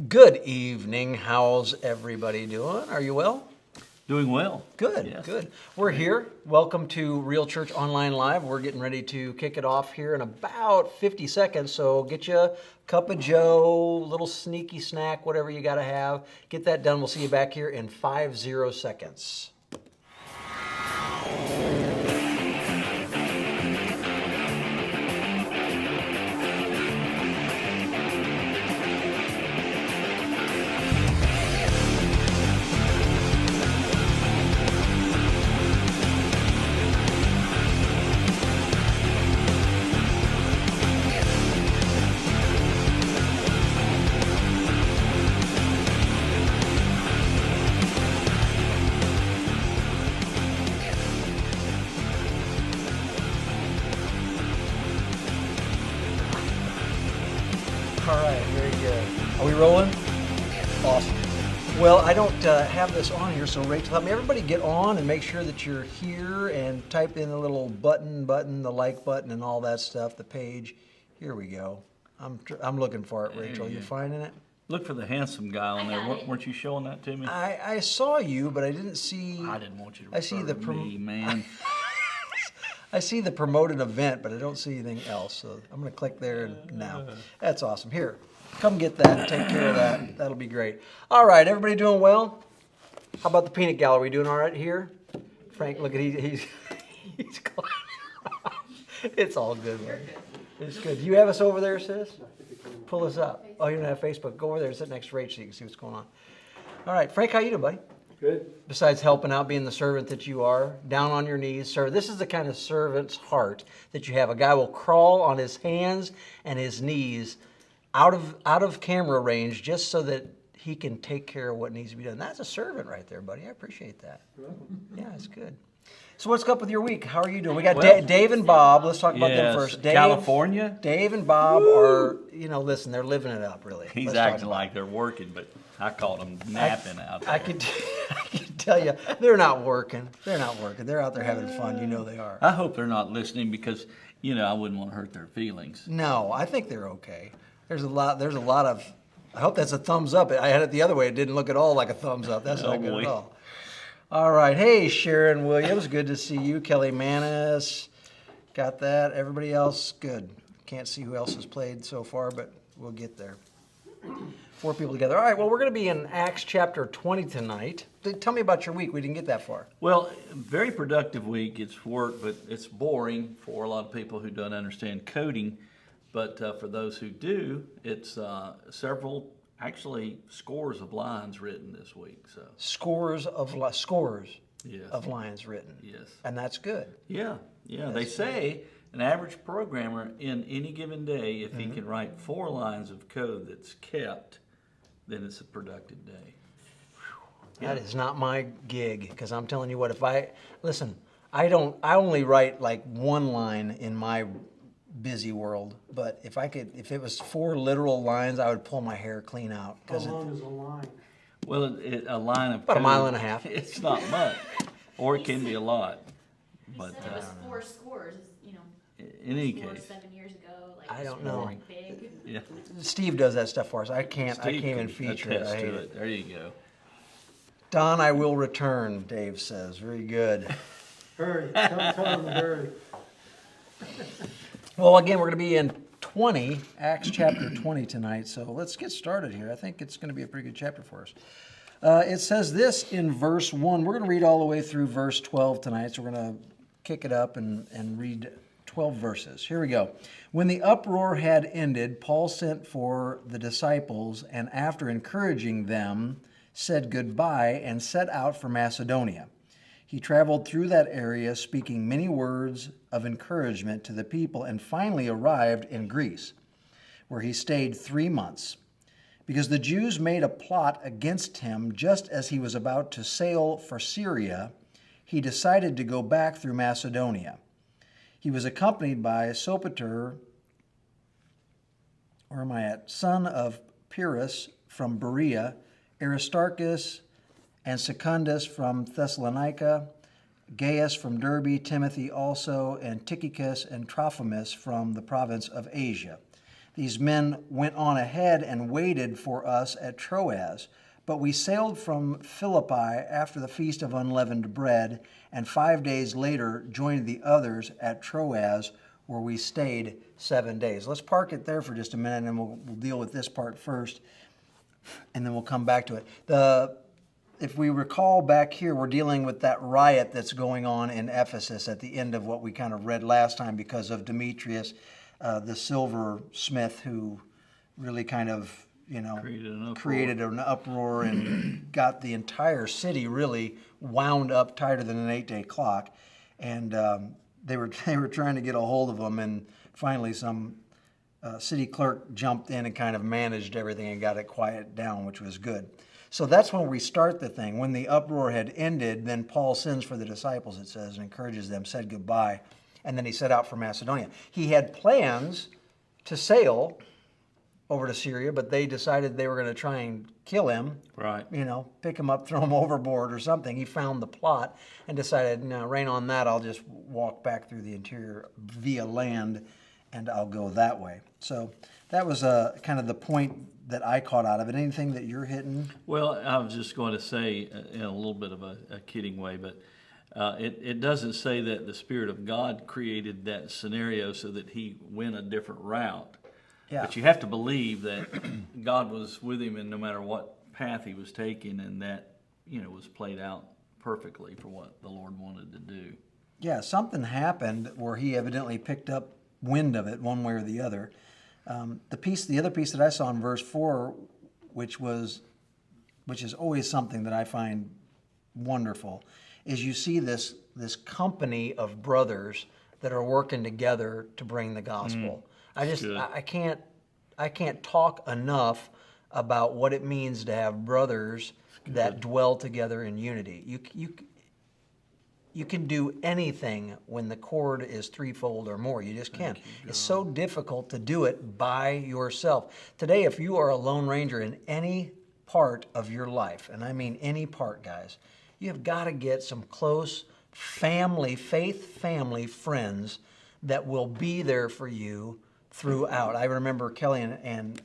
Good evening. How's everybody doing? Are you well? Doing well. Good, Yes. good. We're here. Welcome to Real Church Online Live. We're getting ready to kick it off here in about 50 seconds. So get you a cup of joe, little sneaky snack, whatever you got to have. Get that done. We'll see you back here in 50 seconds. All right, very good. Are we rolling? Awesome. Well, I don't have this on here, so Rachel, help me. Everybody get on and make sure that you're here and type in the little button, the like button and all that stuff, the page. Here we go. I'm looking for it, Rachel. You finding it? Look for the handsome guy on there. Weren't you showing that to me? I saw you, but I didn't see. I didn't want you to I see refer the to me, man. I see the promoted event, but I don't see anything else. So I'm going to click there now. That's awesome. Here, come get that. Take care of that. That'll be great. All right, everybody doing well? How about the peanut gallery? Doing all right here? Frank, look at he's it's all good, man. It's good. Do you have us over there, sis? Pull us up. Oh, you don't have Facebook. Go over there and sit next to Rach so you can see what's going on. All right, Frank, how you doing, buddy? Good. Besides helping out, being the servant that you are, down on your knees, sir. This is the kind of servant's heart that you have. A guy will crawl on his hands and his knees out of camera range just so that he can take care of what needs to be done. That's a servant right there, buddy. I appreciate that. Yeah, it's good. So what's up with your week? How are you doing? We got Dave and Bob. Let's talk about them Yes. first. Dave, California? Dave and Bob are, listen, they're living it up, really. He's Let's talk acting about like they're working, but I caught him napping out there. I can tell you, they're not working. They're not working. They're out there having fun. You know they are. I hope they're not listening because, I wouldn't want to hurt their feelings. No, I think they're okay. There's a lot of, I hope that's a thumbs up. I had it the other way. It didn't look at all like a thumbs up. That's not good at all. All right. Hey, Sharon Williams. Good to see you. Kelly Manis. Got that. Everybody else, good. Can't see who else has played so far, but we'll get there. 4 people together. All right, well, we're going to be in Acts chapter 20 tonight. Tell me about your week. We didn't get that far. Well, very productive week. It's work, but it's boring for a lot of people who don't understand coding. But for those who do, it's actually scores of lines written this week. So Scores of Yes. of lines written. Yes. And that's good. Yeah. They say an average programmer in any given day, if he can write 4 lines of code that's kept, then it's a productive day. That is not my gig, because I'm telling you what, I only write like 1 line in my busy world, but if it was 4 literal lines, I would pull my hair clean out. How long is a line? Well, a line of About code, a mile and a half. It's not much, or it can be a lot. But It was 4 scores, in any 4 case, 7 years ago. Like, I don't know. Big. yeah. Steve does that stuff for us. I can't Steve even can feature it. attest I hate to it. There you go. Don, I will return, Dave says. Very good. Hurry, tell them to hurry. Well, again, we're going to be in Acts chapter 20 tonight, so let's get started here. I think it's going to be a pretty good chapter for us. It says this in verse 1. We're going to read all the way through verse 12 tonight, so we're going to kick it up and read 12 verses. Here we go. When the uproar had ended, Paul sent for the disciples, and after encouraging them, said goodbye and set out for Macedonia. He traveled through that area, speaking many words of encouragement to the people, and finally arrived in Greece, where he stayed 3 months. Because the Jews made a plot against him just as he was about to sail for Syria, he decided to go back through Macedonia. He was accompanied by Sopater, son of Pyrrhus from Berea, Aristarchus and Secundus from Thessalonica, Gaius from Derbe, Timothy also, and Tychicus and Trophimus from the province of Asia. These men went on ahead and waited for us at Troas. But we sailed from Philippi after the Feast of Unleavened Bread, and 5 days later joined the others at Troas, where we stayed 7 days. Let's park it there for just a minute, and we'll deal with this part first, and then we'll come back to it. If we recall back here, we're dealing with that riot that's going on in Ephesus at the end of what we kind of read last time because of Demetrius, the silversmith, who really kind of, created an uproar and got the entire city really wound up tighter than an 8-day clock. And they were trying to get a hold of them, and finally some city clerk jumped in and kind of managed everything and got it quieted down, which was good. So that's when we start the thing. When the uproar had ended, then Paul sends for the disciples, it says, and encourages them, said goodbye, and then he set out for Macedonia. He had plans to sail over to Syria, but they decided they were going to try and kill him. Right. Pick him up, throw him overboard or something. He found the plot and decided, no, rain on that, I'll just walk back through the interior via land, and I'll go that way. So that was kind of the point that I caught out of it. Anything that you're hitting? Well, I was just going to say, in a little bit of a kidding way, but it doesn't say that the Spirit of God created that scenario so that he went a different route. Yeah. But you have to believe that God was with him, and no matter what path he was taking, and that was played out perfectly for what the Lord wanted to do. Yeah, something happened where he evidently picked up wind of it one way or the other. The other piece that I saw in verse 4, which is always something that I find wonderful, is you see this company of brothers that are working together to bring the gospel. I can't talk enough about what it means to have brothers that dwell together in unity. You can do anything when the cord is threefold or more. You just can't. It's so difficult to do it by yourself. Today, if you are a lone ranger in any part of your life, and I mean any part, guys, you have got to get some close faith family friends that will be there for you throughout. I remember Kelly and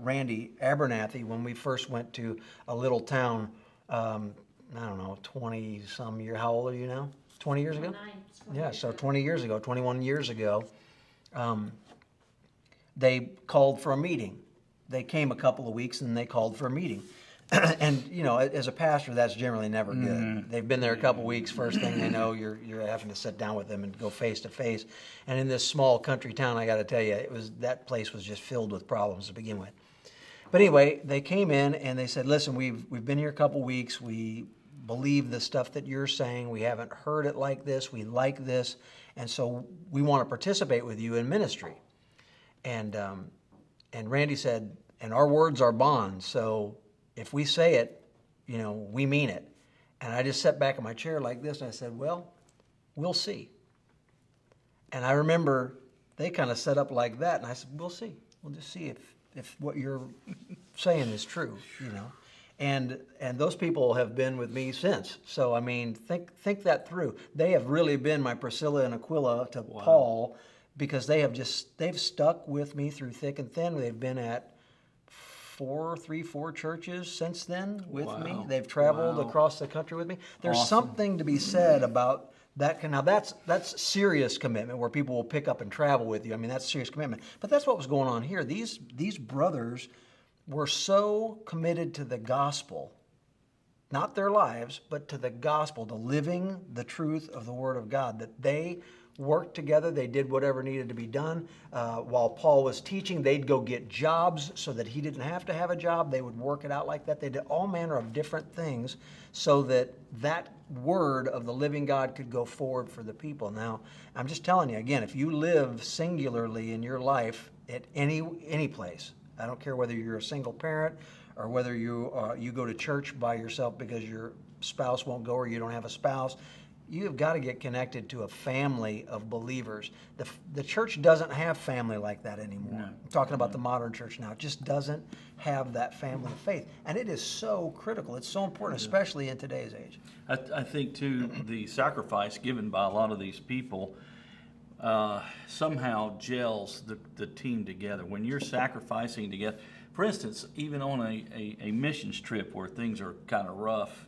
Randy Abernathy when we first went to a little town, I don't know, 20-some year. How old are you now? 20 years ago? 29. Yeah, so 20 years ago, 21 years ago, they called for a meeting. They came a couple of weeks and they called for a meeting. And, as a pastor, that's generally never good. Mm-hmm. They've been there a couple of weeks. First thing they know, you're having to sit down with them and go face to face. And in this small country town, I got to tell you, that place was just filled with problems to begin with. But anyway, they came in and they said, listen, we've been here a couple of weeks. We believe the stuff that you're saying. We haven't heard it like this. We like this. And so we want to participate with you in ministry. And Randy said, and our words are bonds. So if we say it, we mean it. And I just sat back in my chair like this and I said, well, we'll see. And I remember they kind of set up like that. And I said, we'll see. We'll just see if what you're saying is true, And those people have been with me since. So, I mean, think that through. They have really been my Priscilla and Aquila to Paul, because they've stuck with me through thick and thin. They've been at 4 churches since then with me. They've traveled across the country with me. There's something to be said about that. Now that's serious commitment, where people will pick up and travel with you. I mean, that's serious commitment. But that's what was going on here. These brothers were so committed to the gospel, not their lives, but to the gospel, to living the truth of the Word of God, that they worked together. They did whatever needed to be done. While Paul was teaching, they'd go get jobs so that he didn't have to have a job. They would work it out like that. They did all manner of different things so that that word of the living God could go forward for the people. Now, I'm just telling you, again, if you live singularly in your life at any place, I don't care whether you're a single parent or whether you go to church by yourself because your spouse won't go or you don't have a spouse, you have got to get connected to a family of believers. The church doesn't have family like that anymore. No. I'm talking about the modern church now. It just doesn't have that family of faith. And it is so critical. It's so important, especially in today's age. I think, too, the sacrifice given by a lot of these people somehow gels the team together. When you're sacrificing together, for instance, even on a missions trip where things are kind of rough,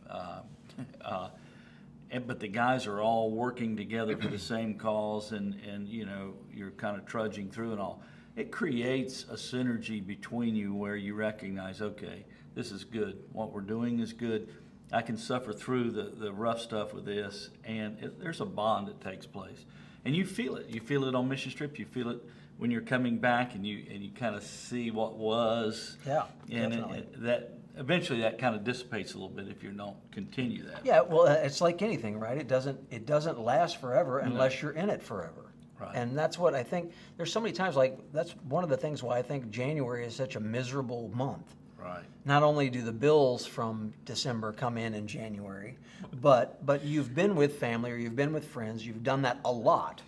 but the guys are all working together for the same cause, and you're kind of trudging through and all. It creates a synergy between you where you recognize, okay, this is good. What we're doing is good. I can suffer through the rough stuff with this, and there's a bond that takes place. And you feel it. You feel it on mission trip. You feel it when you're coming back, and you kind of see what was. Yeah, and definitely. that eventually that kind of dissipates a little bit if you don't continue that. Yeah, well, it's like anything, right? It doesn't last forever unless you're in it forever. Right. And that's what I think. There's so many times, like, that's one of the things why I think January is such a miserable month. Right. Not only do the bills from December come in January, but you've been with family or you've been with friends. You've done that a lot.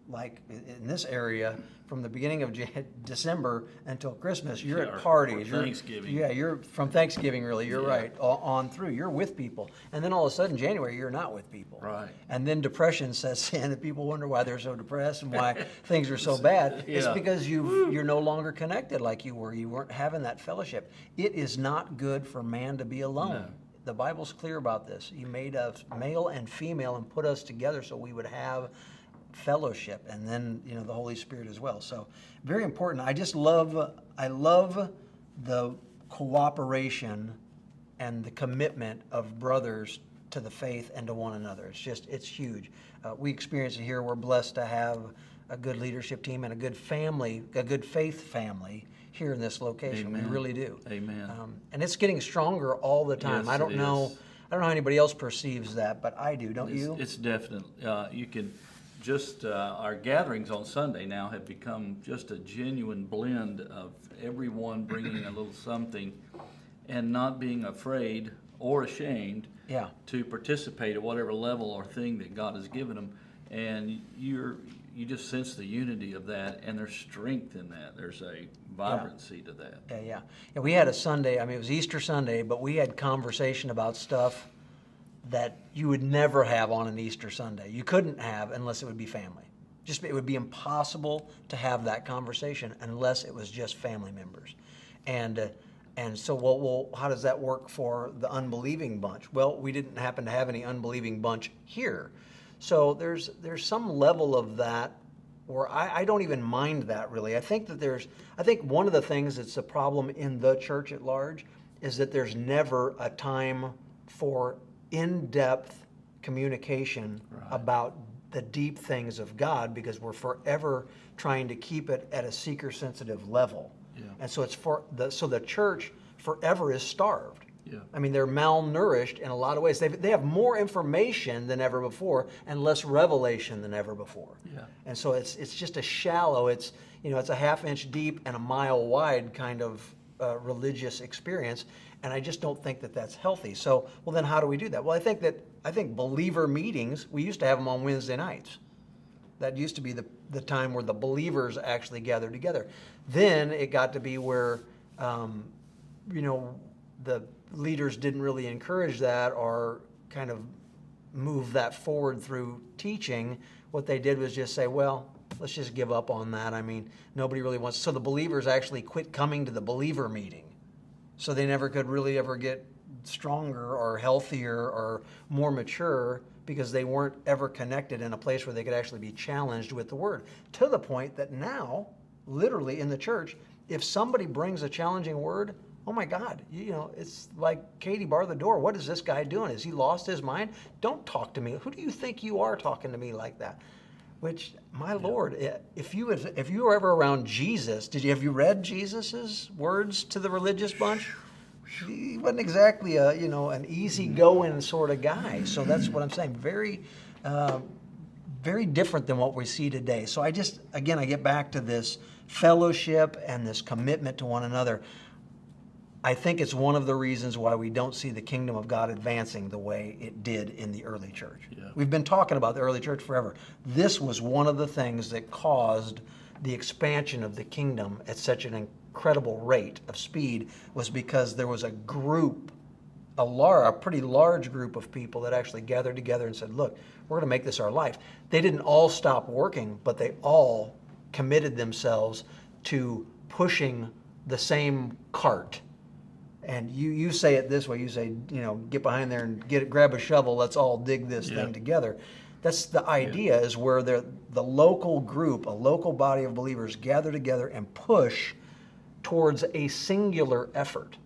Like in this area, from the beginning of December until Christmas, you're at parties. Or Thanksgiving. You're from Thanksgiving, really. You're Yeah. right, on through. You're with people. And then all of a sudden, January, you're not with people. Right. And then depression sets in, and people wonder why they're so depressed and why things are so bad. It's Yeah. because you're no longer connected like you were. You weren't having that fellowship. It is not good for man to be alone. No. The Bible's clear about this. He made us male and female and put us together so we would have fellowship, and then the Holy Spirit as well. So very important. I love the cooperation and the commitment of brothers to the faith and to one another. It's huge. We experience it here. We're blessed to have a good leadership team and a good family, a good faith family here in this location. Amen. We really do. Amen. And it's getting stronger all the time. Yes, I don't it know. is. I don't know how anybody else perceives that, but I do. Don't you? It's definite. You can just our gatherings on Sunday now have become just a genuine blend of everyone bringing a little something, and not being afraid or ashamed Yeah. to participate at whatever level or thing that God has given them. And you just sense the unity of that, and there's strength in that. There's a vibrancy to that. Yeah. We had a Sunday, it was Easter Sunday, but we had conversation about stuff that you would never have on an Easter Sunday. You couldn't have unless it would be family. It would be impossible to have that conversation unless it was just family members. And so, well, how does that work for the unbelieving bunch? Well, we didn't happen to have any unbelieving bunch here. So there's some level of that where I don't even mind that really. I think one of the things that's a problem in the church at large is that there's never a time for in-depth communication about the deep things of God, because we're forever trying to keep it at a seeker-sensitive level. Yeah. And so so the church forever is starved. Yeah. They're malnourished in a lot of ways. They have more information than ever before and less revelation than ever before. Yeah. And so it's just a shallow, it's a half-inch deep and a mile wide kind of religious experience, and I just don't think that that's healthy. So, well, then how do we do that? Well, I think believer meetings, we used to have them on Wednesday nights. That used to be the time where the believers actually gathered together. Then it got to be where, the leaders didn't really encourage that or kind of move that forward through teaching. What they did was just say, well, let's just give up on that. Nobody really wants. So the believers actually quit coming to the believer meeting. So they never could really ever get stronger or healthier or more mature, because they weren't ever connected in a place where they could actually be challenged with the word. To the point that now, literally in the church, if somebody brings a challenging word, oh my God, it's like Katie, bar the door. What is this guy doing? Has he lost his mind? Don't talk to me. Who do you think you are talking to me like that? Which, my Lord, if you were ever around Jesus, have you read Jesus's words to the religious bunch? He wasn't exactly an easygoing sort of guy. So that's what I'm saying. Very, very different than what we see today. So I get back to this fellowship and this commitment to one another. I think it's one of the reasons why we don't see the kingdom of God advancing the way it did in the early church. Yeah. We've been talking about the early church forever. This was one of the things that caused the expansion of the kingdom at such an incredible rate of speed, was because there was a group a pretty large group of people that actually gathered together and said, look, we're going to make this our life. They didn't all stop working, but they all committed themselves to pushing the same cart. And you say it this way, you say, get behind there and grab a shovel, let's all dig this thing together. That's the idea, is where the local group, a local body of believers gather together and push towards a singular effort.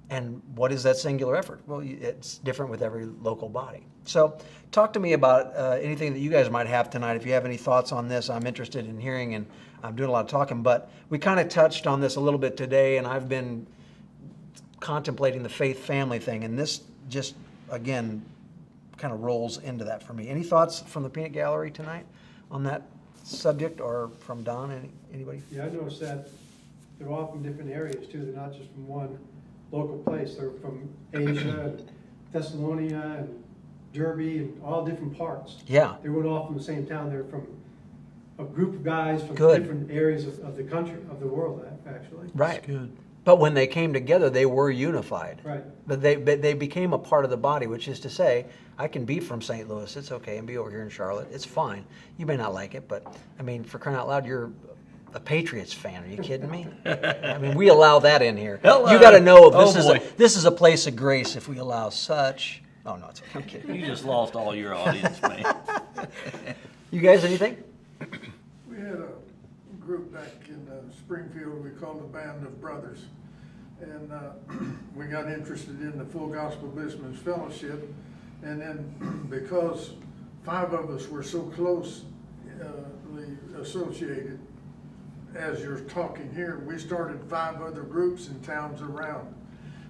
And what is that singular effort? Well, it's different with every local body. So talk to me about anything that you guys might have tonight. If you have any thoughts on this, I'm interested in hearing, and I'm doing a lot of talking. But we kind of touched on this a little bit today, and I've been contemplating the faith family thing, and this just, again, kind of rolls into that for me. Any thoughts from the Peanut Gallery tonight on that subject, or from Don? Anybody? Yeah, I noticed that they're all from different areas too. They're not just from one local place. They're from Asia, and Thessalonica, and Derby, and all different parts. Yeah. They weren't all from the same town. They're from a group of guys from Good. different areas of the country, of the world, actually. Right. That's good. But when they came together, they were unified. Right. But they became a part of the body, which is to say, I can be from St. Louis, it's okay, and be over here in Charlotte, it's fine. You may not like it, but I mean, for crying out loud, you're a Patriots fan. Are you kidding me? I mean, we allow that in here. Hello. You got to know this Oh, is boy. this is a place of grace if we allow such. Oh no, it's okay. I'm kidding. You just lost all your audience, man. You guys, anything? We had a group back in Springfield we called the Band of Brothers. And we got interested in the Full Gospel Businessmen's Fellowship. And then because 5 of us were so closely associated, as you're talking here, we started 5 other groups in towns around.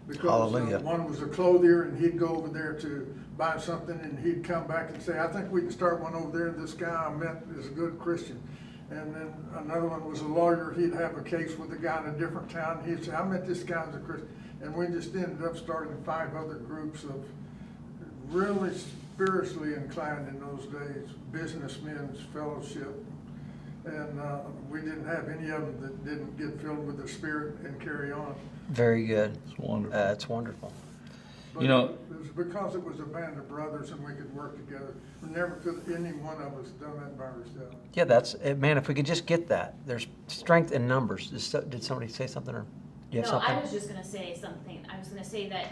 Because Hallelujah. one was a clothier, and he'd go over there to buy something, and he'd come back and say, I think we can start one over there. This guy I met is a good Christian. And then another one was a lawyer. He'd have a case with a guy in a different town. He'd say, I met this guy as a Christian. And we just ended up starting 5 other groups of really spiritually inclined in those days, businessmen's fellowship. And we didn't have any of them that didn't get filled with the Spirit and carry on. Very good. It's wonderful. That's wonderful. But You know- it was because it was a band of brothers and we could work together. Never could any one of us done that by ourselves. Yeah, man. If we could just get that, there's strength in numbers. Did somebody say something, or do you have No, something? I was just gonna say something. I was gonna say that,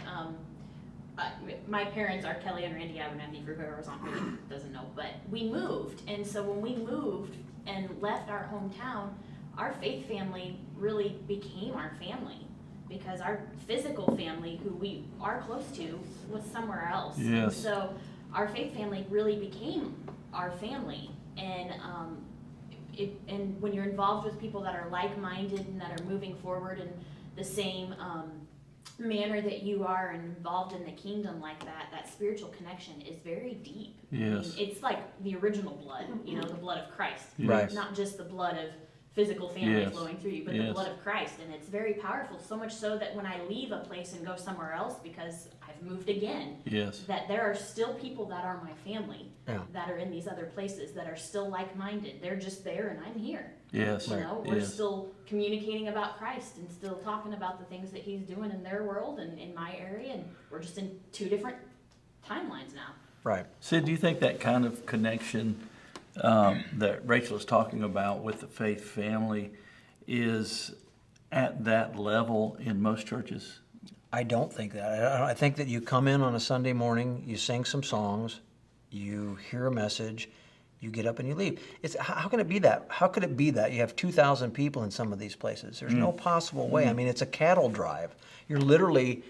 my parents are Kelly and Randy Abernathy, for whoever's on who doesn't know, but we moved. And so when we moved and left our hometown, our faith family really became our family, because our physical family, who we are close to, was somewhere else. And Yes. so our faith family really became our family. And and when you're involved with people that are like-minded and that are moving forward in the same manner that you are, and involved in the kingdom like that, that spiritual connection is very deep. Yes. I mean, it's like the original blood, the blood of Christ. Right. Not just the blood of physical family Yes. flowing through you, but Yes. the blood of Christ. And it's very powerful, so much so that when I leave a place and go somewhere else, because I've moved again, Yes. that there are still people that are my family Yeah. that are in these other places that are still like-minded. They're just there and I'm here. Yes. We're Yes. still communicating about Christ and still talking about the things that he's doing in their world and in my area, and we're just in 2 different timelines now. Right. Sid, do you think that kind of connection that Rachel is talking about with the faith family is at that level in most churches? I don't think that. I think that you come in on a Sunday morning, you sing some songs, you hear a message, you get up and you leave. How can it be that? How could it be that? You have 2,000 people in some of these places. There's no possible way. I mean, it's a cattle drive. You're literally,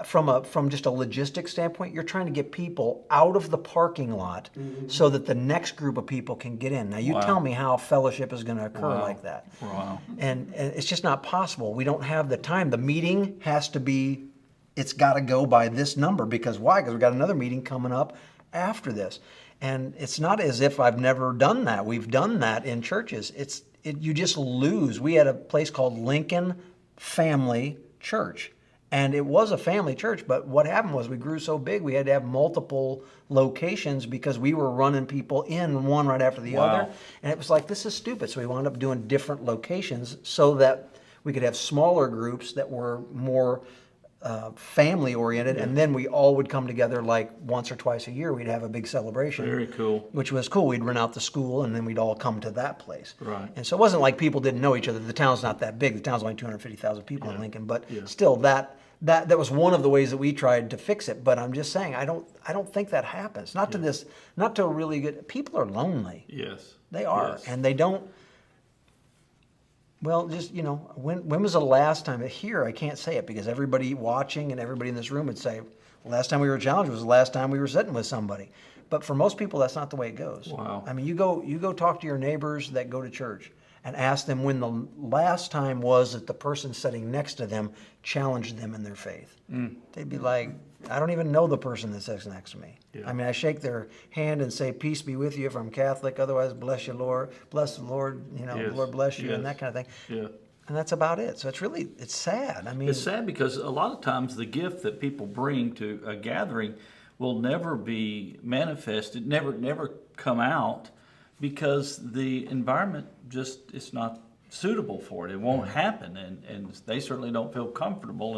from just a logistics standpoint, you're trying to get people out of the parking lot so that the next group of people can get in. Now, you Wow. tell me how fellowship is going to occur Wow. like that. Wow. And it's just not possible. We don't have the time. The meeting has to be, it's got to go by this number. Because why? Because we've got another meeting coming up after this. And it's not as if I've never done that. We've done that in churches. You just lose. We had a place called Lincoln Family Church. And it was a family church, but what happened was we grew so big we had to have multiple locations because we were running people in one right after the Wow. other. And it was like, this is stupid. So we wound up doing different locations so that we could have smaller groups that were more family oriented, and then we all would come together like once or twice a year. We'd have a big celebration. Very cool. Which was cool. We'd rent out the school, and then we'd all come to that place. Right. And so it wasn't like people didn't know each other. The town's not that big. The town's only 250,000 people in Lincoln, but still, that was one of the ways that we tried to fix it. But I'm just saying, I don't think that happens. Not to a really good. People are lonely. Yes. They are, Yes. and they don't. Well, just, when was the last time, here I can't say it because everybody watching and everybody in this room would say, the last time we were challenged was the last time we were sitting with somebody. But for most people, that's not the way it goes. Wow. I mean, you go talk to your neighbors that go to church and ask them when the last time was that the person sitting next to them challenged them in their faith. They'd be like, I don't even know the person that sits next to me. Yeah. I mean, I shake their hand and say, peace be with you if I'm Catholic. Otherwise, bless you, Lord. Bless the Lord, Yes. Lord bless you, and Yes. that kind of thing. Yeah. And that's about it. So it's sad. I mean, It's sad because a lot of times the gift that people bring to a gathering will never be manifested, never come out because the environment just is not suitable for it. It won't happen, and they certainly don't feel comfortable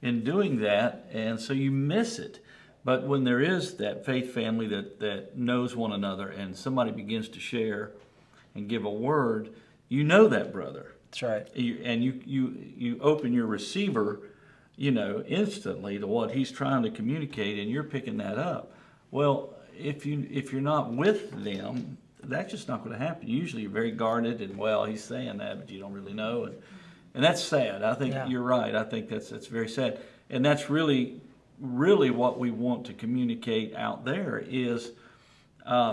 in doing that, and so you miss it. But when there is that faith family that knows one another and somebody begins to share and give a word, you know that brother. that's right. You open your receiver, instantly to what he's trying to communicate, and you're picking that up. Well, if you're not with them, that's just not going to happen. Usually, you're very guarded, and he's saying that, but you don't really know, and that's sad. I think you're right. I think that's very sad, and that's really what we want to communicate out there is.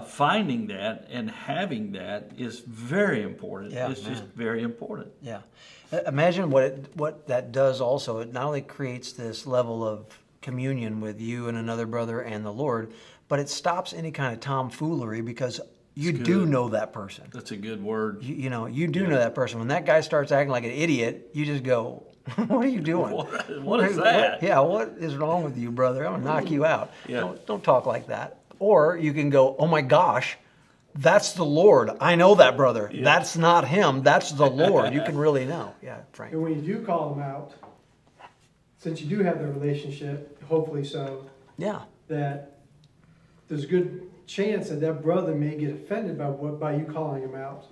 Finding that and having that is very important. Yeah, it's just man. very important. Yeah. Imagine what that does also. It not only creates this level of communion with you and another brother and the Lord, but it stops any kind of tomfoolery because you do know that person. That's a good word. You know that person. When that guy starts acting like an idiot, you just go, what are you doing? What is that? What is wrong with you, brother? I'm going to knock you out. Yeah. Don't talk like that. Or you can go, oh my gosh, that's the Lord. I know that brother. Yeah. That's not him. That's the Lord. You can really know. Yeah, Frank. And when you do call them out, since you do have the relationship, hopefully so, Yeah. that there's a good chance that brother may get offended by you calling him out.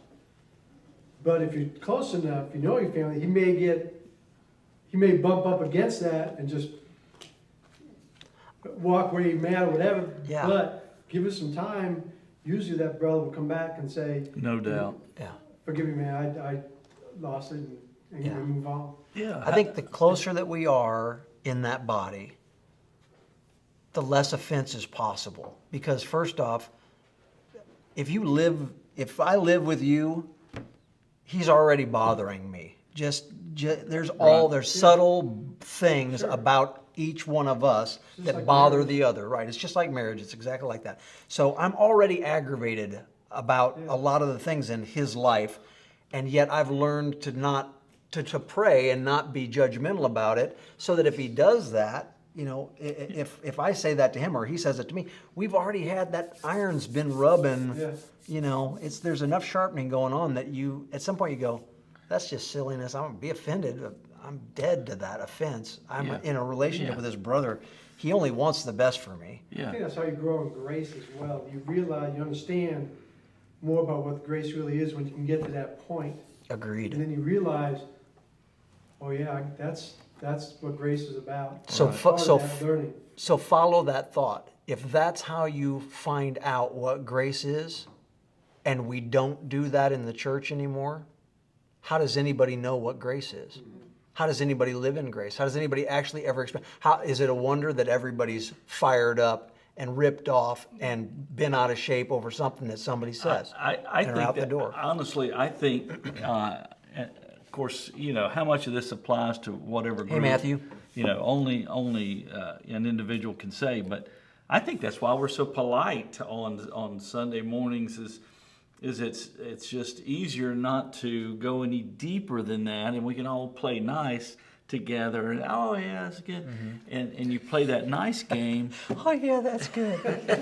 But if you're close enough, you know your family, he may bump up against that and just walk where you're mad or whatever. Yeah. But give us some time. Usually that brother will come back and say, No doubt. Yeah. forgive me, man, I lost it, and Yeah. we move on. Yeah. I think the closer that we are in that body, the less offense is possible. Because first off, if I live with you, he's already bothering me. There's subtle things about each one of us Just that like bother marriage. the other, right? It's just like marriage. It's exactly like that. So I'm already aggravated about a lot of the things in his life, and yet I've learned to pray and not be judgmental about it, so that if he does that, if I say that to him or he says it to me, we've already had that iron's been rubbing. Yeah. There's enough sharpening going on that at some point you go, that's just silliness. I'm gonna be offended. I'm dead to that offense. I'm Yeah. in a relationship Yeah. with this brother. He only wants the best for me. I Yeah. think that's how you grow in grace as well. You realize, you understand more about what grace really is when you can get to that point. And Agreed. then you realize, oh yeah, that's what grace is about. So Part of so that learning. So follow that thought. If that's how you find out what grace is, and we don't do that in the church anymore, how does anybody know what grace is? How does anybody live in grace? How does anybody actually ever experience? How is it a wonder that everybody's fired up and ripped off and been out of shape over something that somebody says? I and are think out that, the door. honestly, I think, of course, how much of this applies to whatever group. Hey, Matthew. Only an individual can say, but I think that's why we're so polite on Sunday mornings is it's just easier not to go any deeper than that, and we can all play nice together. And oh yeah, that's good. Mm-hmm. And you play that nice game, Oh yeah, that's good.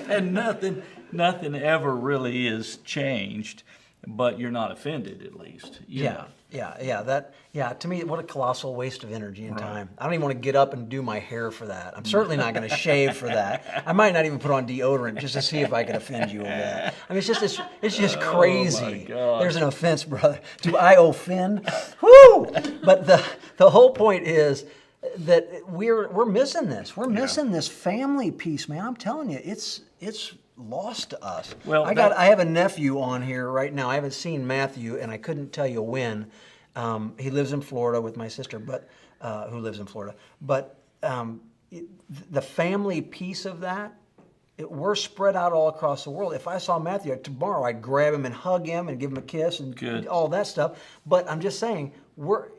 and nothing ever really is changed. but you're not offended at least. You know. To me, what a colossal waste of energy and time. I don't even want to get up and do my hair for that. I'm certainly not going to shave for that. I might not even put on deodorant just to see if I can offend you with that. I mean, it's just crazy. gosh. There's an offense, brother. Do I offend? Woo! But the whole point is that we're missing this. We're missing this family piece, man. I'm telling you, it's lost to us. Well, I have a nephew on here right now. I haven't seen Matthew, and I couldn't tell you when. He lives in Florida with my sister, but who lives in Florida. But the family piece of that, we're spread out all across the world. If I saw Matthew tomorrow, I'd grab him and hug him and give him a kiss and all that stuff. But I'm just saying,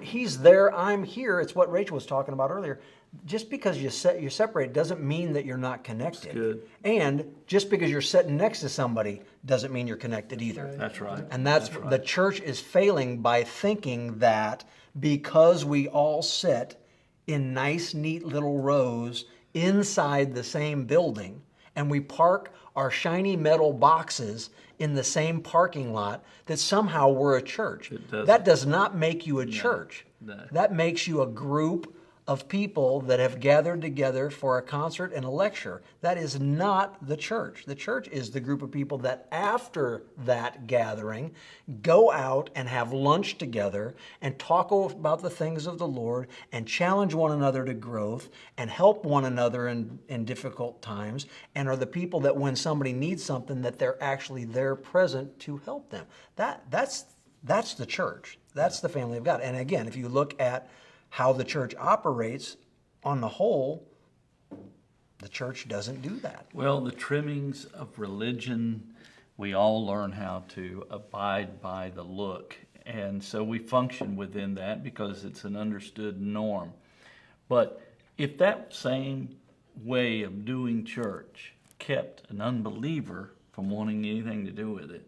he's there, I'm here. It's what Rachel was talking about earlier. Just because you're separated doesn't mean that you're not connected. Good. And just because you're sitting next to somebody doesn't mean you're connected either. That's right. And that's right. The church is failing by thinking that because we all sit in nice, neat little rows inside the same building and we park our shiny metal boxes in the same parking lot, that somehow we're a church. That does not make you a church. No. That makes you a group of people that have gathered together for a concert and a lecture. That is not the church. The church is the group of people that after that gathering go out and have lunch together and talk about the things of the Lord and challenge one another to growth and help one another in difficult times, and are the people that when somebody needs something that they're actually there present to help them. That's the church. That's the family of God. And again, if you look at how the church operates on the whole, the church doesn't do that. Well, the trimmings of religion, we all learn how to abide by the look. And so we function within that because it's an understood norm. But if that same way of doing church kept an unbeliever from wanting anything to do with it,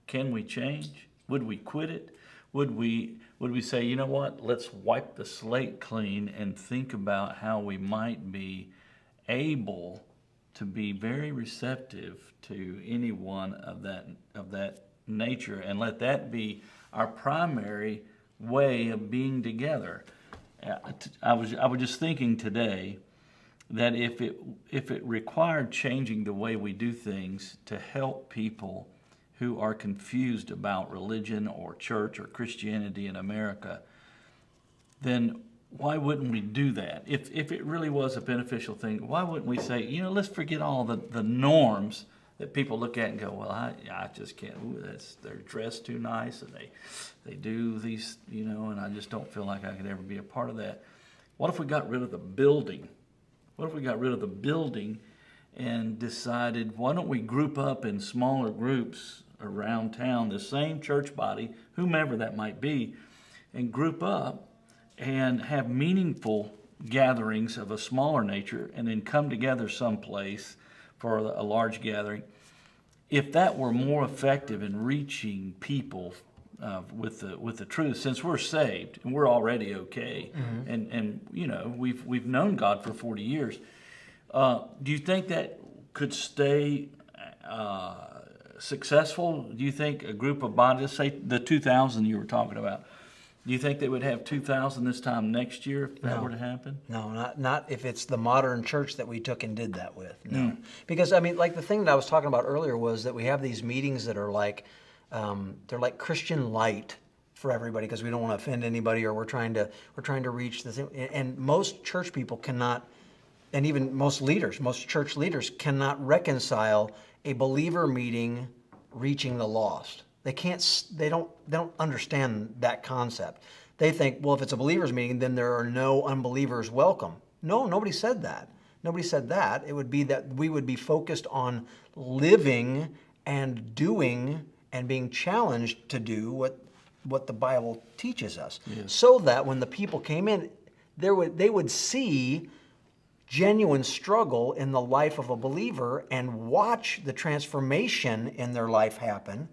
can we change? Would we quit it? Would we say, you know what, let's wipe the slate clean and think about how we might be able to be very receptive to anyone of that nature, and let that be our primary way of being together. I was just thinking today that if it required changing the way we do things to help people who are confused about religion or church or Christianity in America, then why wouldn't we do that? If it really was a beneficial thing, why wouldn't we say, let's forget all the norms that people look at and go, well, I just can't. They're dressed too nice and they do these, and I just don't feel like I could ever be a part of that. What if we got rid of the building? What if we got rid of the building and decided, why don't we group up in smaller groups around town, the same church body, whomever that might be, and group up and have meaningful gatherings of a smaller nature, and then come together someplace for a large gathering. If that were more effective in reaching people with the truth, since we're saved and we're already okay, and we've known God for 40 years, do you think that could stay successful? Do you think a group of bodies, say the 2,000 you were talking about, do you think they would have 2,000 this time next year if that were to happen? No, not if it's the modern church that we took and did that with. No. Because, like the thing that I was talking about earlier was that we have these meetings that are like, they're like Christian light for everybody because we don't want to offend anybody, or we're trying to reach the thing. And most church people cannot, and even most church leaders cannot reconcile a believer meeting reaching the lost. They don't understand that concept. They think, well, if it's a believers meeting, then there are no unbelievers welcome. No, nobody said that. Nobody said that. It would be that we would be focused on living and doing and being challenged to do what the Bible teaches us. Yes. So that when the people came in, they would see genuine struggle in the life of a believer and watch the transformation in their life happen,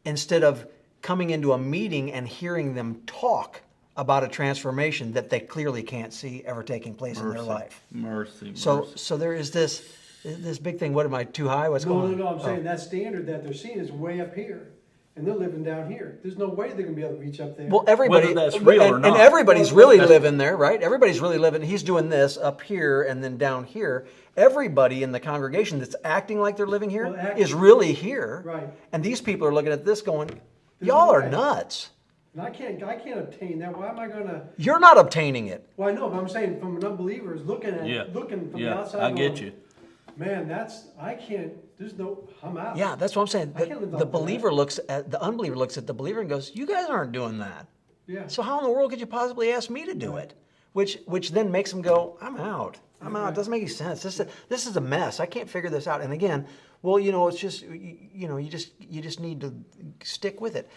instead of coming into a meeting and hearing them talk about a transformation that they clearly can't see ever taking place in their life. Mercy. So there is this big thing. What, am I too high? What's going on? No, I'm saying that standard that they're seeing is way up here. and they're living down here. There's no way they're gonna be able to reach up there. Well, everybody, Whether that's real or and not. everybody's really That's- living there, right? Everybody's really living. He's doing this up here and then down here. Everybody in the congregation that's acting like they're living here Well, is really here. Right. And these people are looking at this going, There's y'all no are way. nuts. And I can't obtain that. Why am I gonna? You're not obtaining it. Well, I know, but I'm saying from an unbeliever is looking at Yeah. looking from the Yeah, outside. I get going, you. Man, I can't. There's no. I'm out. Yeah, that's what I'm saying. I can't live The up to believer that. looks at the unbeliever looks at the believer and goes, "You guys aren't doing that. Yeah. So how in the world could you possibly ask me to do it?" Which then makes them go, "I'm out. I'm out. It doesn't make any sense. This is a mess. I can't figure this out." And again, well, it's just you just need to stick with it.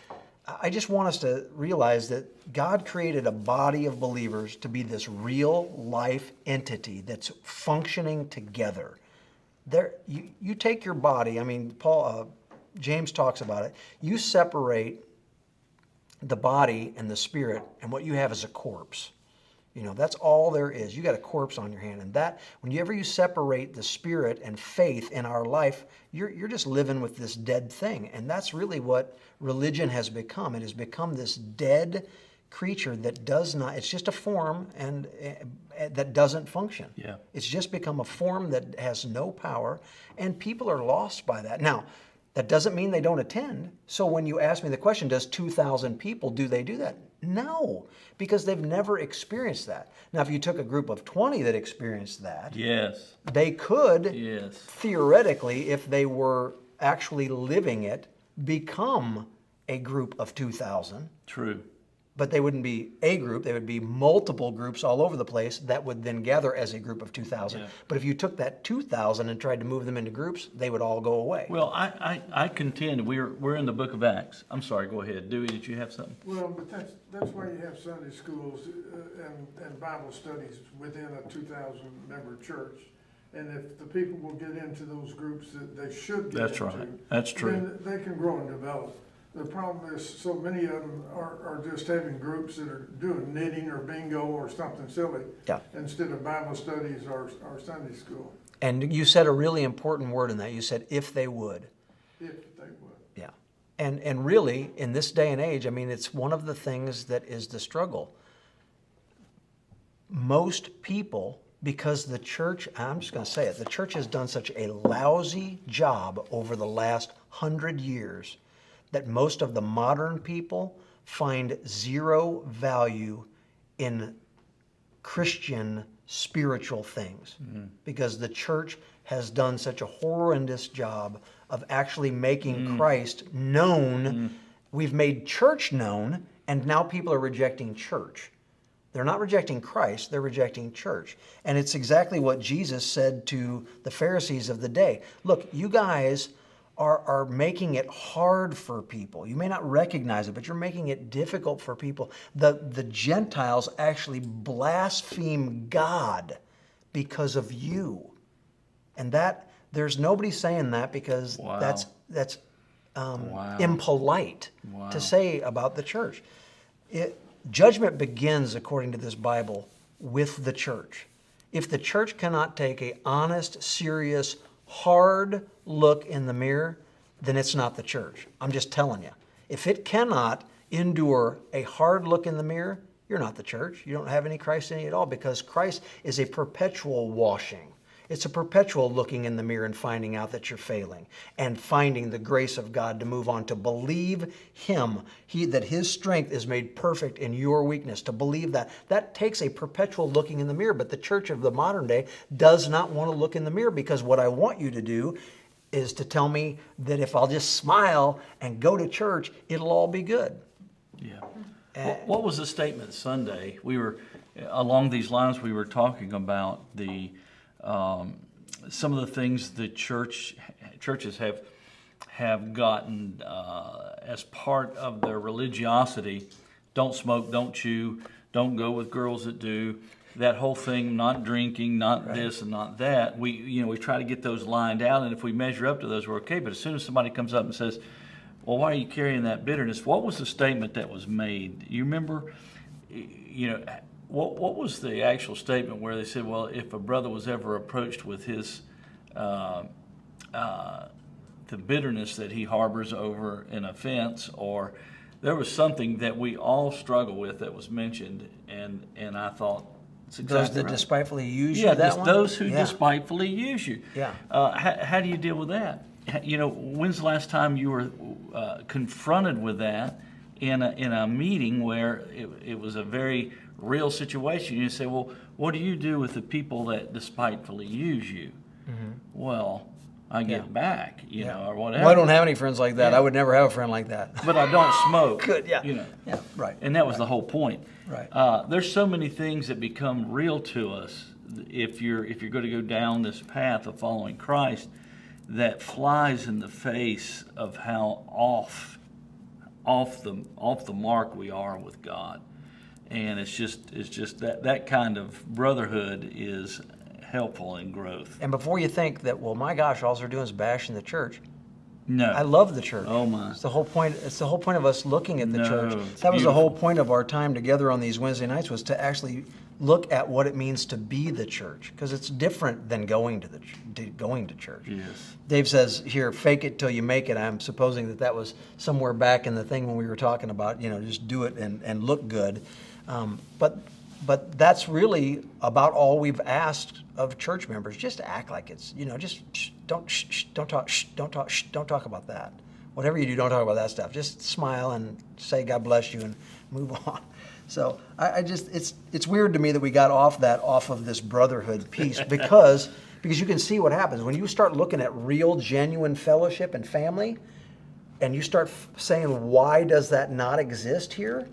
I just want us to realize that God created a body of believers to be this real life entity that's functioning together. You take your body. I mean, James talks about it. You separate the body and the spirit, and what you have is a corpse. That's all there is. You got a corpse on your hand, and that whenever you separate the spirit and faith in our life, you're just living with this dead thing, and that's really what religion has become. It has become this dead creature that does not. It's just a form and that doesn't function. Yeah. It's just become a form that has no power, and people are lost by that. Now, that doesn't mean they don't attend. So when you ask me the question, does 2,000 people, do they do that? No, because they've never experienced that. Now, if you took a group of 20 that experienced that, Yes. they could, Yes. theoretically, if they were actually living it, become a group of 2,000. True. But they wouldn't be a group, they would be multiple groups all over the place that would then gather as a group of 2,000. Yeah. But if you took that 2,000 and tried to move them into groups, they would all go away. Well, I contend we're in the book of Acts. I'm sorry, go ahead. Dewey, did you have something? Well, but that's why you have Sunday schools and Bible studies within a 2,000 member church. And if the people will get into those groups that they should get That's into. right. That's true. Then they can grow and develop. The problem is so many of them are just having groups that are doing knitting or bingo or something silly. Yeah. Instead of Bible studies or Sunday school, And you said a really important word in that. You said, if they would. if they would. Yeah. And really, in this day and age, I mean, it's one of the things that is the struggle. Most people, because the church, I'm just going to say it, the church has done such a lousy job over the last 100 years that most of the modern people find zero value in Christian spiritual things because the church has done such a horrendous job of actually making Christ known. We've made church known, and now people are rejecting church. They're not rejecting Christ, they're rejecting church. And it's exactly what Jesus said to the Pharisees of the day. Look, you guys are making it hard for people. You may not recognize it, but you're making it difficult for people. The Gentiles actually blaspheme God because of you. And that there's nobody saying that because Wow. that's Wow. impolite Wow. to say about the church. Judgment begins, according to this Bible, with the church. If the church cannot take an honest, serious, hard look in the mirror, then it's not the church. I'm just telling you. If it cannot endure a hard look in the mirror, you're not the church. You don't have any Christ in you at all because Christ is a perpetual washing. It's a perpetual looking in the mirror and finding out that you're failing and finding the grace of God to move on, to believe Him, that His strength is made perfect in your weakness, to believe that. That takes a perpetual looking in the mirror, but the church of the modern day does not want to look in the mirror because what I want you to do is to tell me that if I'll just smile and go to church, it'll all be good. Yeah. What was the statement Sunday? We were, along these lines, we were talking about some of the things the churches have gotten as part of their religiosity. Don't smoke, don't chew, don't go with girls that do. That whole thing, not drinking, not this and not that. We try to get those lined out, and if we measure up to those, we're okay. But as soon as somebody comes up and says, "Well, why are you carrying that bitterness?" What was the statement that was made? You remember? What was the actual statement where they said, "Well, if a brother was ever approached with his the bitterness that he harbors over an offense, or there was something that we all struggle with that was mentioned, and I thought, it's Those exactly that right. despitefully use you, Yeah, that one? those who Yeah. despitefully use you. Yeah. How do you deal with that? You know, when's the last time you were confronted with that in a meeting where it was a very real situation? You say, well, what do you do with the people that despitefully use you? Well, I get Yeah. back, you Yeah. know, or whatever. Well, I don't have any friends like that. Yeah. I would never have a friend like that. But I don't smoke. Good, yeah. You know. Yeah, right. And that was the whole point. Right. There's so many things that become real to us if you're going to go down this path of following Christ, that flies in the face of how off the mark we are with God. And it's just that kind of brotherhood is helpful in growth. And before you think that, well, my gosh, all they're doing is bashing the church. No. I love the church. Oh, my. It's the whole point. It's the whole point of us looking at the No, church. it's That was the whole beautiful. point of our time together on these Wednesday nights, was to actually look at what it means to be the church, because it's different than going to church. Yes. Dave says here, fake it till you make it. I'm supposing that was somewhere back in the thing when we were talking about, just do it and look good. But that's really about all we've asked of church members. Just act like it's, don't talk about that. Whatever you do, don't talk about that stuff. Just smile and say God bless you and move on. So it's weird to me that we got off of this brotherhood piece because you can see what happens when you start looking at real, genuine fellowship and family, and you start saying, why does that not exist here?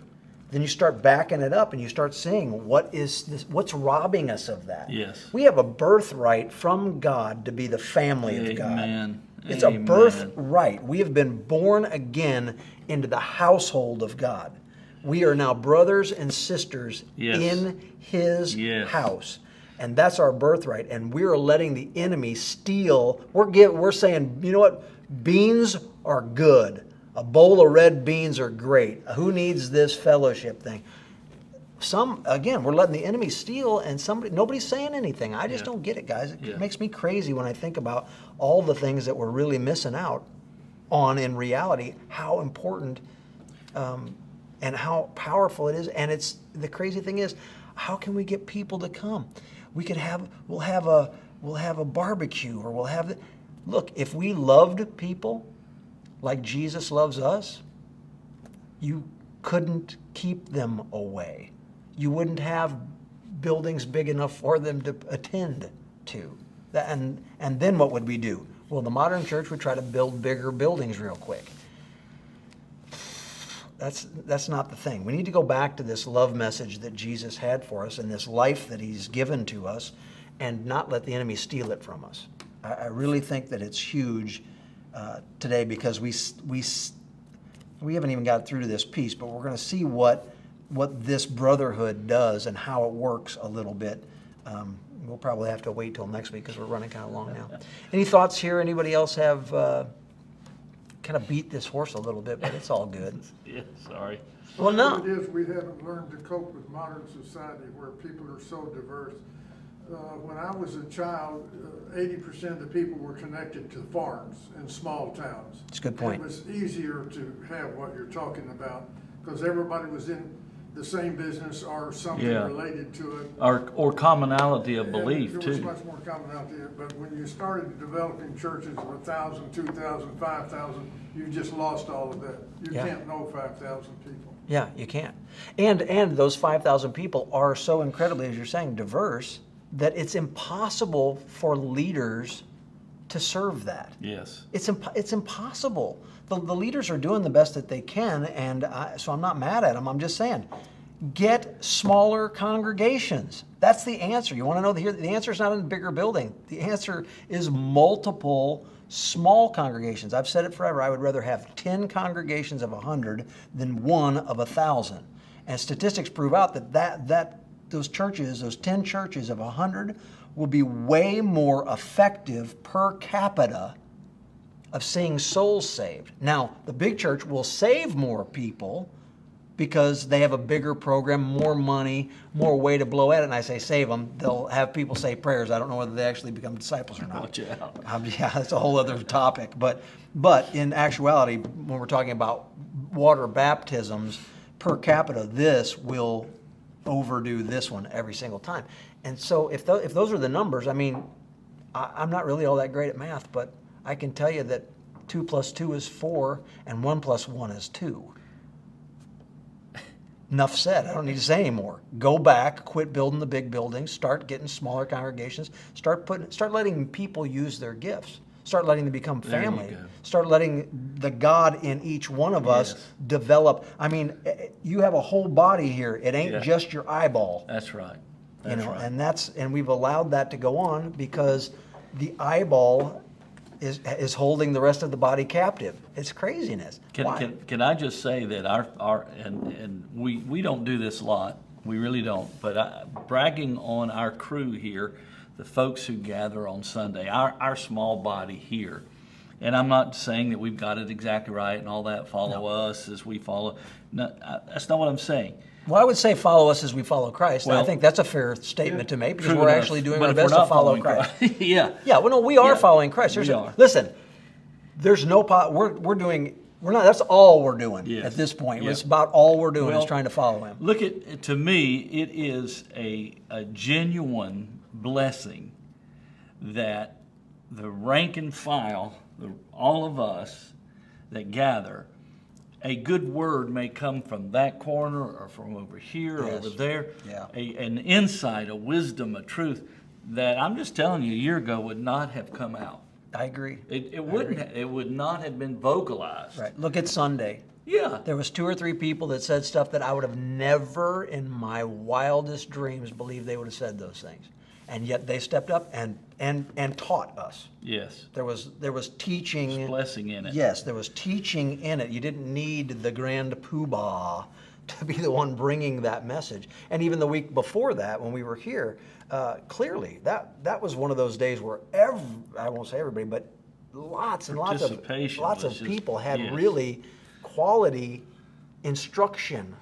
Then you start backing it up and you start seeing what's robbing us of that. Yes. We have a birthright from God to be the family of God. Amen. It's Amen. a birthright. We have been born again into the household of God. We are now brothers and sisters Yes. in His Yes. house. And that's our birthright. And we're letting the enemy steal. We're saying, you know what? Beans are good. A bowl of red beans are great. Who needs this fellowship thing? We're letting the enemy steal, and nobody's saying anything. I just don't get it, guys. It makes me crazy when I think about all the things that we're really missing out on in reality, how important and how powerful it is. And the crazy thing is, how can we get people to come? We'll have a barbecue, or look, if we loved people like Jesus loves us, you couldn't keep them away. You wouldn't have buildings big enough for them to attend to. And then what would we do? Well, the modern church would try to build bigger buildings real quick. That's not the thing. We need to go back to this love message that Jesus had for us and this life that He's given to us, and not let the enemy steal it from us. I really think that it's huge today, because we haven't even got through to this piece, but we're going to see what this brotherhood does and how it works a little bit. We'll probably have to wait till next week because we're running kind of long now. Any thoughts here? Anybody else have kind of beat this horse a little bit, but it's all good. Yeah, sorry. Well, no. It is, we haven't learned to cope with modern society where people are so diverse. When I was a child, 80% of the people were connected to farms in small towns. That's a good point. It was easier to have what you're talking about because everybody was in the same business or something Yeah. related to it. Or commonality of And belief, there was too. much more commonality, but when you started developing churches of 1,000, 2,000, 5,000, you just lost all of that. You Yeah. can't know 5,000 people. Yeah, you can't. And those 5,000 people are so incredibly, as you're saying, diverse, that it's impossible for leaders to serve that. Yes. It's impossible. The leaders are doing the best that they can, and so I'm not mad at them. I'm just saying, get smaller congregations. That's the answer. You want to know the answer is not in a bigger building. The answer is multiple small congregations. I've said it forever. I would rather have 10 congregations of 100 than one of 1,000. And statistics prove out that those 10 churches of 100 will be way more effective per capita of seeing souls saved. Now, the big church will save more people because they have a bigger program, more money, more way to blow at it. And I say, save them. They'll have people say prayers. I don't know whether they actually become disciples or not. Watch out. Yeah, that's a whole other topic. But in actuality, when we're talking about water baptisms per capita, this will overdo this one every single time. And so if those are the numbers, I mean, I'm not really all that great at math, but I can tell you that 2 + 2 is 4, and 1 + 1 is 2. Enough said. I don't need to say anymore. Go back, quit building the big buildings, start getting smaller congregations, start letting people use their gifts. Start letting them become There you family. go. Start letting the God in each one of us Yes. develop. I mean, you have a whole body here. It ain't Yeah. just your eyeball. That's right. You That's know, right. and we've allowed that to go on because the eyeball is holding the rest of the body captive. It's craziness. Why? Can I just say that and we don't do this a lot. We really don't. But bragging on our crew here, the folks who gather on Sunday, our small body here. And I'm not saying that we've got it exactly right and all that. Follow us as we follow. No, that's not what I'm saying. Well, I would say follow us as we follow Christ. I Well, think that's a fair statement to make because True we're enough. actually doing But our if we're best to not follow following Christ. yeah. Yeah, well, no, we are Yeah, following Christ. we are. Listen, there's no we're doing. We're not. That's all we're doing Yes. at this point. Yeah. It's about all we're doing is Well, trying to follow Him. Look to me, it is a genuine blessing that the rank and file, all of us that gather, a good word may come from that corner or from over here or Yes. over there. Yeah. An insight, a wisdom, a truth that I'm just telling you a year ago would not have come out. I agree. It wouldn't. It would not have been vocalized. Right. Look at Sunday. Yeah. There was 2 or 3 people that said stuff that I would have never in my wildest dreams believed they would have said those things. And yet they stepped up and taught us. Yes. There was teaching. There's blessing in it. Yes, there was teaching in it. You didn't need the grand poobah to be the one bringing that message. And even the week before that, when we were here, clearly that was one of those days where I won't say everybody, but lots and lots of Participation was just- people had yes. really quality instruction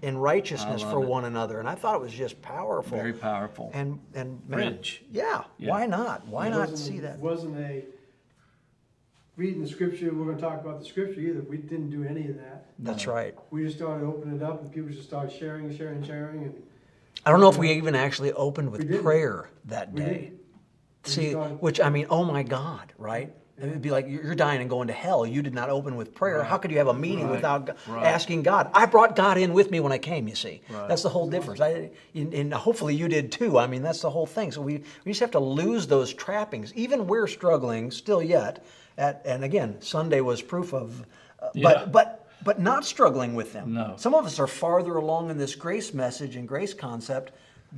in righteousness I love for it. one another, and I thought it was just powerful. Very powerful. And man, Bridge. yeah, Yeah. why not? Why It not wasn't- see that? It wasn't a reading the scripture, we're gonna talk about the scripture either. We didn't do any of that. That's right. We just started opening it up and people just started sharing and I don't know if we even actually opened We with didn't. prayer that We day. didn't. We See, started- which I mean, oh my God, right? It'd be like you're dying and going to hell. You did not open with prayer. How could you have a meeting Right. without Right. asking God? I brought God in with me when I came. You see, Right. that's the whole difference. And hopefully you did too. I mean, that's the whole thing. So we just have to lose those trappings. Even we're struggling still yet. And again, Sunday was proof of. Yeah. But not struggling with them. No. Some of us are farther along in this grace message and grace concept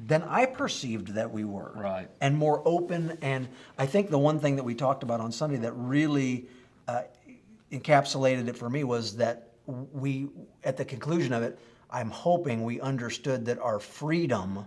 than I perceived that we were. Right. And more open. And I think the one thing that we talked about on Sunday that really encapsulated it for me was that we, at the conclusion of it, I'm hoping we understood that our freedom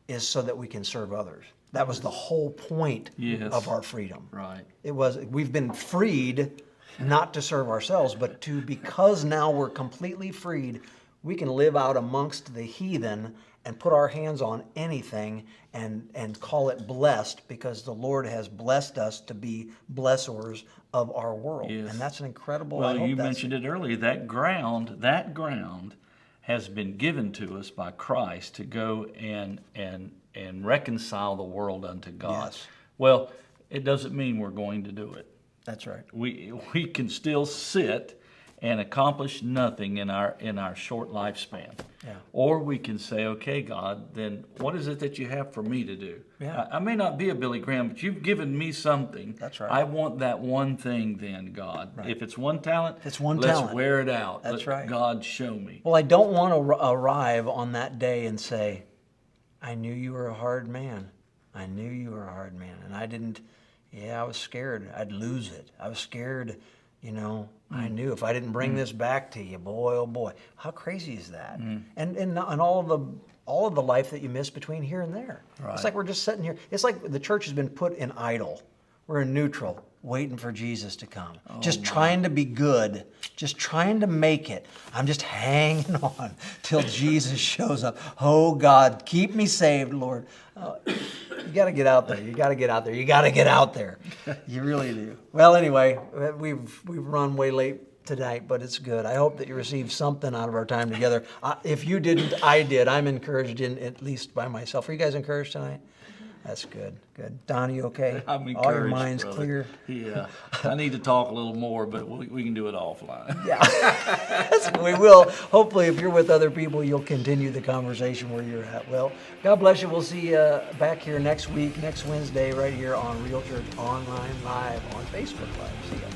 is so that we can serve others. That was the whole point Yes. of our freedom. Right. It was, we've been freed not to serve ourselves, but because now we're completely freed, we can live out amongst the heathen and put our hands on anything and call it blessed because the Lord has blessed us to be blessors of our world. Yes. And that's an incredible, I Well, hope you that's- mentioned it earlier. That ground has been given to us by Christ to go and reconcile the world unto God. Yes. Well, it doesn't mean we're going to do it. That's right. We can still sit and accomplish nothing in our short lifespan. Yeah. Or we can say, okay, God, then what is it that you have for me to do? Yeah. I may not be a Billy Graham, but you've given me something. That's right. I want that one thing then, God. If it's one talent, It's one let's talent. wear it out. That's Let right. God show me. Well, I don't want to arrive on that day and say, I knew you were a hard man. I knew you were a hard man. And I was scared I'd lose it. I was scared, I knew if I didn't bring this back to you, boy, oh boy. How crazy is that? And all of the life that you miss between here and there. Right. It's like we're just sitting here. It's like the church has been put in idle. We're in neutral. waiting for Jesus to come. Just trying to be good. Just trying to make it. I'm just hanging on till Jesus shows up. Oh, God, keep me saved, Lord. You got to get out there. You got to get out there. You got to get out there. You really do. Well, anyway, we've run way late tonight, but it's good. I hope that you received something out of our time together. If you didn't, I did. I'm encouraged, at least by myself. Are you guys encouraged tonight? That's good. Good. Don, you okay? I'm encouraged, All your mind's brother. clear? Yeah. I need to talk a little more, but we can do it offline. Yeah. We will. Hopefully, if you're with other people, you'll continue the conversation where you're at. Well, God bless you. We'll see you back here next week, next Wednesday, right here on Real Church Online Live on Facebook Live. See ya.